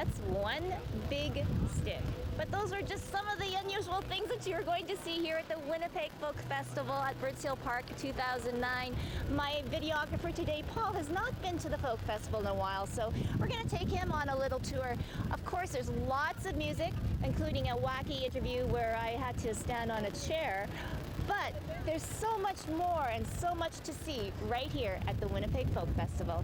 That's one big stick. But those are just some of the unusual things that you're going to see here at the Winnipeg Folk Festival at Birds Hill Park 2009. My videographer today, Paul, has not been to the Folk Festival in a while, so we're going to take him on a little tour. Of course, there's lots of music, including a wacky interview where I had to stand on a chair. But there's so much more and so much to see right here at the Winnipeg Folk Festival.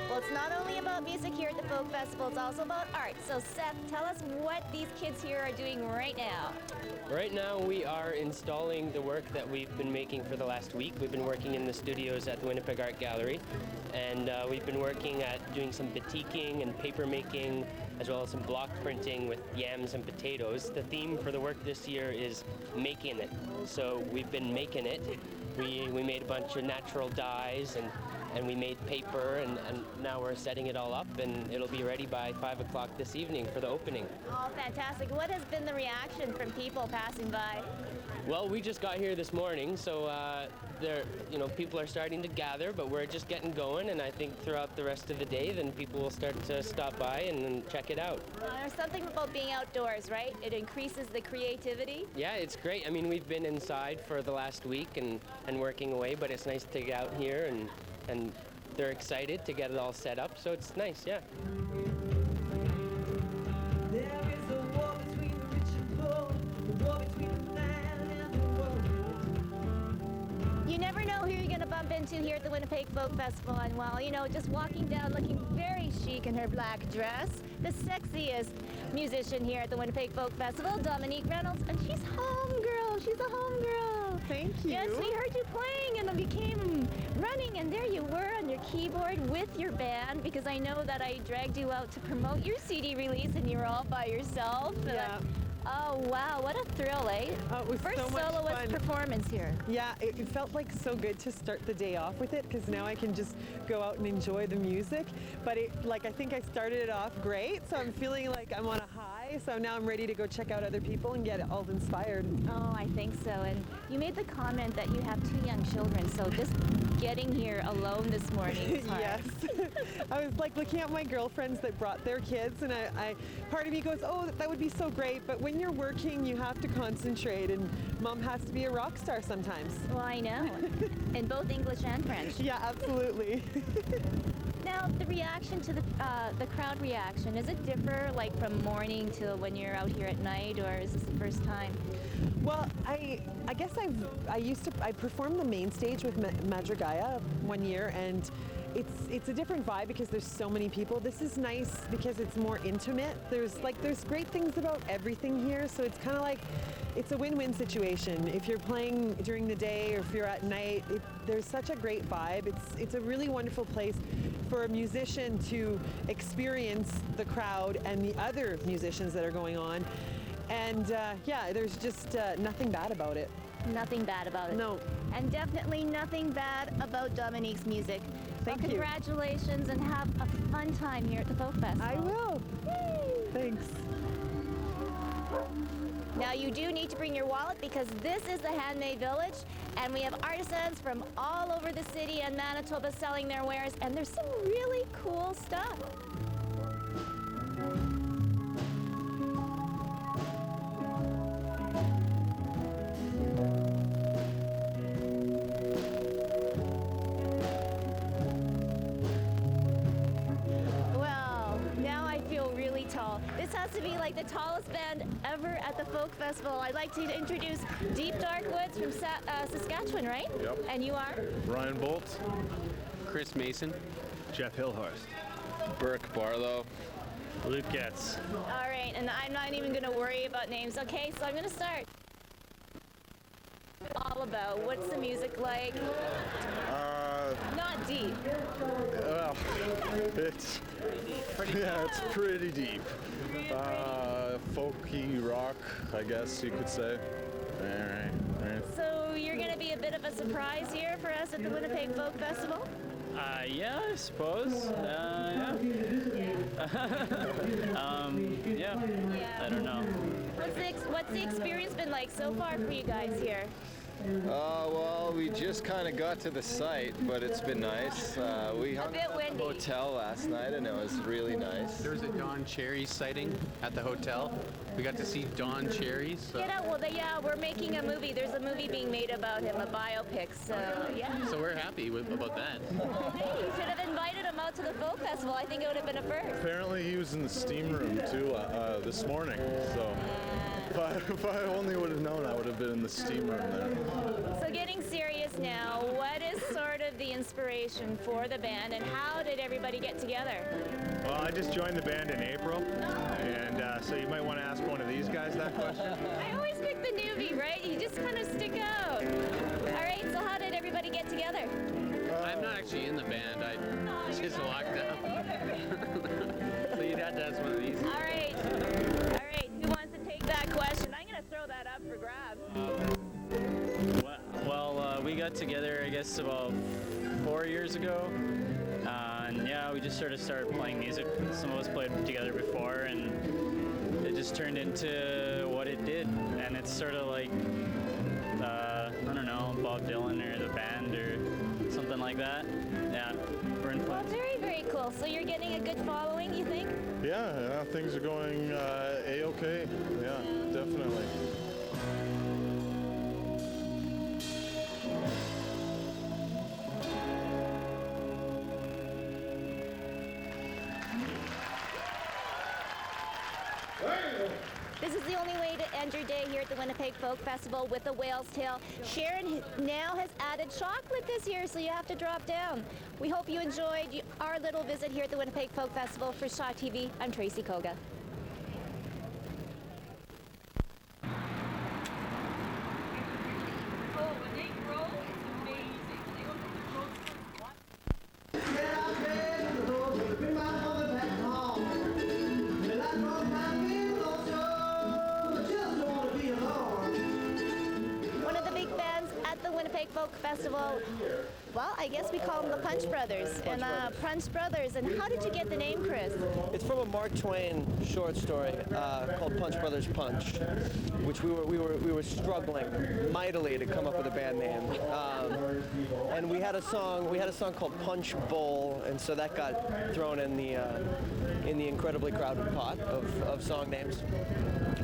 Well, it's not only about music here at the Folk Festival, it's also about art. So Seth, tell us what these kids here are doing right now. Right now we are installing the work that we've been making for the last week. We've been working in the studios at the Winnipeg Art Gallery, and we've been working at doing some batiking and paper making, as well as some block printing with yams and potatoes. The theme for the work this year is making it. So we've been making it. We made a bunch of natural dyes and we made paper, and now we're setting it all up, and it'll be ready by 5 o'clock this evening for the opening. Oh, fantastic. What has been the reaction from people passing by? Well, we just got here this morning, so people are starting to gather, but we're just getting going, and I think throughout the rest of the day, then people will start to stop by and check it out. There's something about being outdoors, right? It increases the creativity. Yeah, it's great. I mean, we've been inside for the last week and working away, but it's nice to get out here, and they're excited to get it all set up, so it's nice, yeah. There is a war between the rich and poor, a war between the man and the world. You never know who you're going to bump into here at the Winnipeg Folk Festival, and well, just walking down looking very chic in her black dress, the sexiest musician here at the Winnipeg Folk Festival, Dominique Reynolds, and she's homegirl. She's a homegirl. Thank you. Yes, we heard you playing, and we came running, and there you were on your keyboard with your band, because I know that I dragged you out to promote your CD release, and you were all by yourself. Yeah. Oh, wow, what a thrill, eh? Oh, it was First so much soloist fun. performance here. Yeah, it felt like so good to start the day off with it, because now I can just go out and enjoy the music. But I think I started it off great, so I'm feeling like I'm on a high. So now I'm ready to go check out other people and get all inspired. Oh, I think so. And you made the comment that you have 2 young children, so just getting here alone this morning is hard. Yes. I was like looking at my girlfriends that brought their kids, and part of me goes, oh, that would be so great. But when you're working, you have to concentrate, and mom has to be a rock star sometimes. Well, I know. In both English and French. Yeah, absolutely. Now, the reaction to the crowd reaction, does it differ like from morning to when you're out here at night, or is this the first time? Well, I guess I performed the main stage with Madrigaya one year, and it's a different vibe because there's so many people. This is nice because it's more intimate. There's great things about everything here, so it's kind of like it's a win-win situation. If you're playing during the day or if you're at night, there's such a great vibe. It's a really wonderful place for a musician to experience the crowd and the other musicians that are going on. And yeah, there's just nothing bad about it. Nothing bad about it. No. And definitely nothing bad about Dominique's music. Thank you. Congratulations, and have a fun time here at the Folk Festival. I will. Yay. Thanks. Now you do need to bring your wallet, because this is the Handmade Village, and we have artisans from all over the city and Manitoba selling their wares, and there's some really cool stuff. Well, now I feel really tall. This has to be like the tallest band ever at the Folk Festival. I'd like to introduce Deep Dark Woods from Saskatchewan, right? Yep. And you are? Ryan Bolt, Chris Mason, Jeff Hillhorst, Burke Barlow, Luke Getz. All right, and I'm not even going to worry about names. Okay, so I'm going to start. All about, what's the music like? Not deep. Well, it's pretty deep. Folky rock, I guess you could say. All right. So you're going to be a bit of a surprise here for us at the Winnipeg Folk Festival? Yeah, I suppose. Yeah. Yeah. I don't know. What's the experience been like so far for you guys here? Well, we just kind of got to the site, but it's been nice. We hung bit out at windy. the hotel last night, and it was really nice. There was a Don Cherry sighting at the hotel. We got to see Don Cherry. So, We're making a movie. There's a movie being made about him, a biopic. So yeah. so we're happy about that. Hey, you should have invited him out to the folk festival. I think it would have been a first. Apparently he was in the steam room too this morning. So if I only would have known, I would have been in the steam room there. So getting serious now, what is sort of the inspiration for the band and how did everybody get together? Well, I just joined the band in April, and so you might want to ask one of these guys that question. I always pick the newbie, right? You just kind of stick out. All right, so how did everybody get together? I'm not actually in the band. I just walked out. So you'd have to ask one of these. All right, who wants to take that question? I'm going to throw that up for grabs. Well, we got together, I guess, about 4 years ago. And yeah, we just sort of started playing music. Some of us played together before, and it just turned into what it did. And it's sort of like, I don't know, Bob Dylan or the band or something like that. Yeah, we're Well, influenced. very, very cool. So you're getting a good following, you think? Yeah, things are going A-okay. Yeah, definitely. This is the only way to end your day here at the Winnipeg Folk Festival with a whale's tail. Sharon now has added chocolate this year, so you have to drop down. We hope you enjoyed our little visit here at the Winnipeg Folk Festival. For Shaw TV, I'm Tracy Koga. One of the big bands at the Winnipeg Folk Festival, well, I guess we call them the Punch Brothers. Punch Brothers. And how did you get the name, Chris? It's from a Mark Twain short story called Punch Brothers Punch, which we were struggling mightily to come up with a band name. And we had a song called Punch Bowl, and so that got thrown in the incredibly crowded pot of song names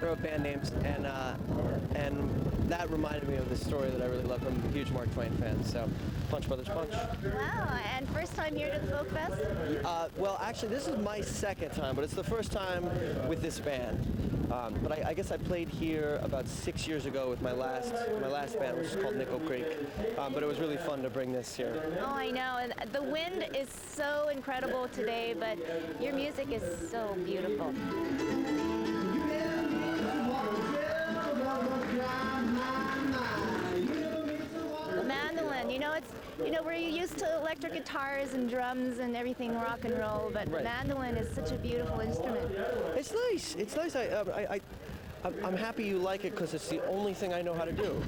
or of band names, and that reminded me of this story that I really love. I'm a huge Mark Twain fan, so Punch Brothers Punch. Wow, and first time here to the Folk Fest? Well, actually, this is my second time, but it's the first time with this band. But I guess I played here about 6 years ago with my last band, which is called Nickel Creek. But it was really fun to bring this here. Oh, I know. And the wind is so incredible today, but your music is so beautiful. The mandolin, we're used to electric guitars and drums and everything rock and roll, but the Right. mandolin is such a beautiful instrument. It's nice. It's nice. I'm happy you like it because it's the only thing I know how to do.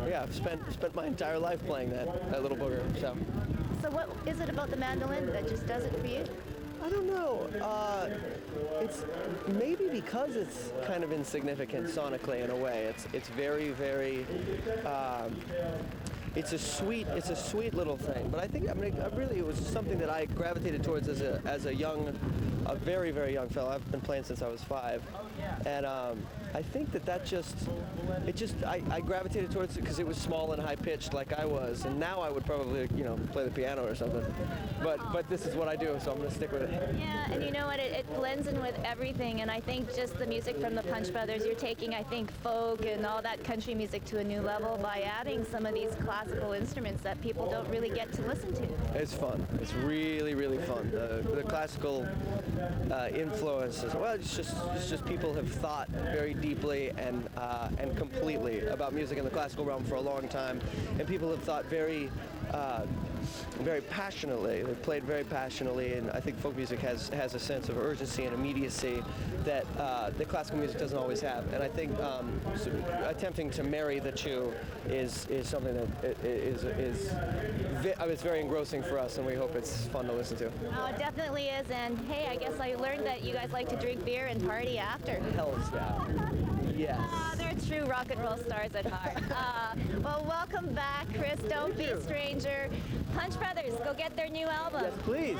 Yeah, I've spent my entire life playing that little booger. So what is it about the mandolin that just does it for you? I don't know. It's maybe because it's kind of insignificant sonically in a way. It's very, very. It's a sweet little thing. But I think it was something that I gravitated towards as a very, very young fellow. I've been playing since I was 5, and I think I gravitated towards it because it was small and high pitched like I was, and now I would probably play the piano or something. But this is what I do, so I'm gonna stick with it. Yeah, and you know what? It blends in with everything, and I think just the music from the Punch Brothers, you're taking, I think, folk and all that country music to a new level by adding some of these classical instruments that people don't really get to listen to. It's fun. It's really, really fun. The classical influences. Well, it's just people have thought very deeply and completely about music in the classical realm for a long time, and people have thought very very passionately. They played very passionately, and I think folk music has a sense of urgency and immediacy that that classical music doesn't always have. And I think attempting to marry the two is something that it's very engrossing for us, and we hope it's fun to listen to. Oh, it definitely is. And hey, I guess I learned that you guys like to drink beer and party after. Hell's yeah. Yes. They're true rock and roll stars at heart. Well, welcome back, Chris. Don't be a stranger. Punch Brothers, go get their new album. Yes, please.